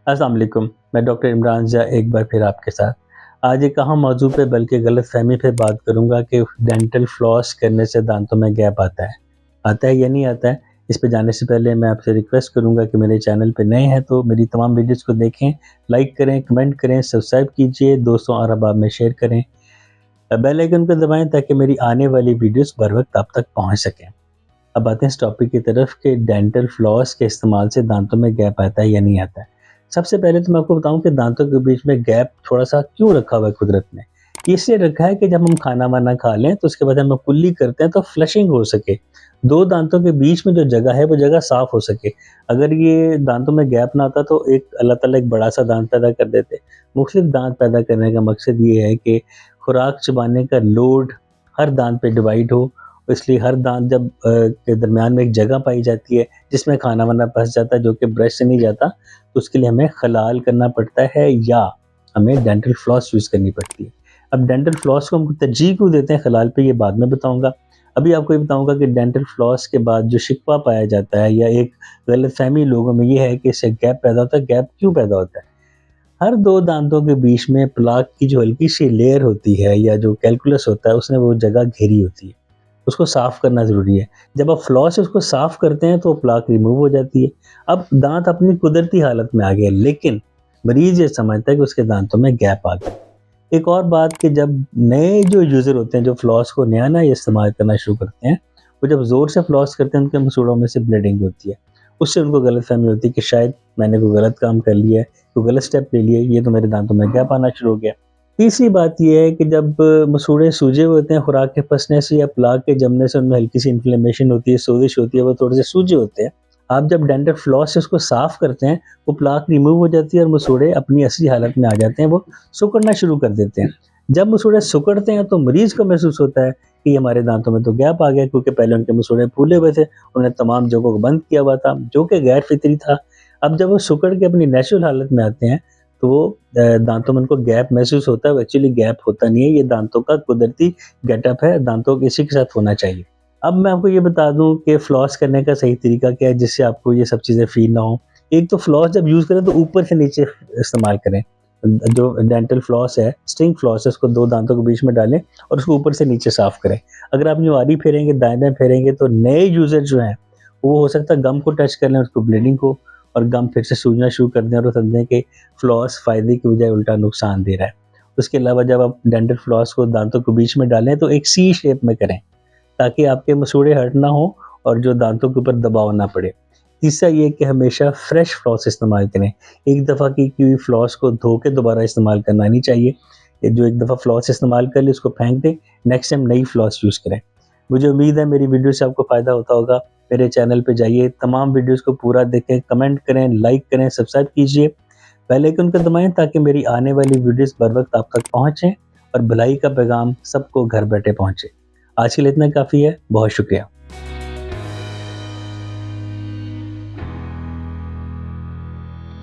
अस्सलाम वालेकुम। मैं डॉक्टर इमरान ज़ा एक बार फिर आपके साथ। आज एक अहम मौजू पे बल्कि गलतफ़हमी पे बात करूँगा कि डेंटल फ्लॉस करने से दांतों में गैप आता है या नहीं आता है? इस पे जाने से पहले मैं आपसे रिक्वेस्ट करूँगा कि मेरे चैनल पे नए हैं तो मेरी तमाम वीडियोज़ को देखें, लाइक करें, कमेंट करें, सब्सक्राइब कीजिए, दोस्तों और अहबाब में शेयर करें। बेल आइकन को दबाएँ ताकि मेरी आने वाली वीडियोज़ बर वक़्त आप तक पहुँच सकें। अब आते हैं इस टॉपिक की तरफ कि डेंटल फ्लॉस के इस्तेमाल से दांतों में गैप आता है या नहीं आता है। सबसे पहले तो मैं आपको बताऊं कि दांतों के बीच में गैप थोड़ा सा क्यों रखा हुआ है कुदरत ने। ये इसलिए रखा है कि जब हम खाना वाना खा लें तो उसके बाद हम कुल्ली करते हैं तो फ्लशिंग हो सके, दो दांतों के बीच में जो जगह है वो जगह साफ हो सके। अगर ये दांतों में गैप ना आता तो एक अल्लाह ताला एक बड़ा सा दांत पैदा कर देते। मुख्तलिफ दांत पैदा करने का मकसद ये है कि खुराक चबाने का लोड हर दांत पे डिवाइड हो, इसलिए हर दांत जब के दरमियान में एक जगह पाई जाती है जिसमें खाना वाना फंस जाता है जो कि ब्रश से नहीं जाता, तो उसके लिए हमें खलाल करना पड़ता है या हमें डेंटल फ्लॉस यूज़ करनी पड़ती है। अब डेंटल फ्लॉस को हम तरजीह क्यों देते हैं खलाल पे, ये बाद में बताऊंगा। अभी आपको ये बताऊंगा कि डेंटल फ्लॉस के बाद जो शिकवा पाया जाता है या एक गलतफहमी लोगों में ये है कि इससे गैप पैदा होता है। गैप क्यों पैदा होता है? हर दो दांतों के बीच में प्लाक की जो हल्की सी लेयर होती है या जो कैलकुलस होता है उसने वो जगह घेरी होती है, उसको साफ़ करना ज़रूरी है। जब आप फ्लॉस से उसको साफ़ करते हैं तो प्लाक रिमूव हो जाती है। अब दाँत अपनी कुदरती हालत में आ गए, लेकिन मरीज़ ये समझता है कि उसके दाँतों में गैप आ गया। एक और बात कि जब नए जो यूज़र होते हैं, जो फ्लॉस को नया-नया इस्तेमाल करना शुरू करते हैं, वो जब ज़ोर से फ्लॉस करते हैं, उनके मसूड़ों में से ब्लीडिंग होती है। उससे उनको गलतफ़हमी होती है कि शायद मैंने कोई गलत काम कर लिया है, कोई गलत स्टेप ले लिया है, ये तो मेरे दाँतों में गैप आना शुरू हो गया। तीसरी बात ये है कि जब मसूड़े सूजे हुए होते हैं खुराक के फंसने से या प्लाक के जमने से, उनमें हल्की सी इन्फ्लेमेशन होती है, सोजिश होती है, वो थोड़े से सूजे होते हैं। आप जब डेंटल फ्लॉस से उसको साफ़ करते हैं, वो प्लाक रिमूव हो जाती है और मसूड़े अपनी असली हालत में आ जाते हैं, वो सिकुड़ना शुरू कर देते हैं। जब मसूड़े सिकुड़ते हैं तो मरीज़ को महसूस होता है कि हमारे दाँतों में तो गैप आ गया, क्योंकि पहले उनके मसूड़े फूले हुए थे, उन्होंने तमाम जगहों को बंद किया हुआ था, जो कि गैर फितरी था। अब जब वो सिकुड़ के अपनी नेचुरल हालत में आते हैं, तो वो दाँतों में उनको गैप महसूस होता है। वो एक्चुअली गैप होता नहीं है, ये दाँतों का कुदरती गेटअप है, दाँतों के इसी के साथ होना चाहिए। अब मैं आपको ये बता दूँ कि फ्लॉस करने का सही तरीका क्या है जिससे आपको ये सब चीज़ें फ़ील ना हो। एक तो फ्लॉस जब यूज़ करें तो ऊपर से नीचे इस्तेमाल करें। जो डेंटल फ्लॉस है, स्टिंग फ्लॉस है, उसको 2 दाँतों के बीच में डालें और उसको ऊपर से नीचे साफ़ करें। अगर आप यूँ आरी फेरेंगे, दाएँ-बाएँ फेरेंगे तो नए यूज़र जो हैं, वो हो सकता है गम को टच कर लें, उसको ब्लीडिंग को, और गम फिर से सूजना शुरू कर दें और वो समझें कि फ्लॉस फ़ायदे की बजाय उल्टा नुकसान दे रहा है। उसके अलावा जब आप डेंटल फ्लॉस को दाँतों के बीच में डालें तो एक सी शेप में करें, ताकि आपके मसूड़े हर्ट ना हो और जो दाँतों के ऊपर दबाव ना पड़े। तीसरा ये कि हमेशा फ्रेश फ्लॉस इस्तेमाल करें। एक दफ़ा की हुई फ्लॉस को धो के दोबारा इस्तेमाल करना नहीं चाहिए। ये जो एक दफ़ा फ्लॉस इस्तेमाल कर ली उसको फेंक दें, नेक्स्ट टाइम नई फ्लॉस यूज़ करें। मुझे उम्मीद है मेरी वीडियो से आपको फ़ायदा होता होगा। मेरे चैनल पे जाइए, तमाम वीडियोज़ को पूरा देखें, कमेंट करें, लाइक करें, सब्सक्राइब कीजिए। बेल आइकन को दबाएँ ताकि मेरी आने वाली वीडियोज़ बर वक़्त आप तक पहुँचें और भलाई का पैगाम सबको घर बैठे पहुँचे। आज के लिए इतना काफ़ी है। बहुत शुक्रिया।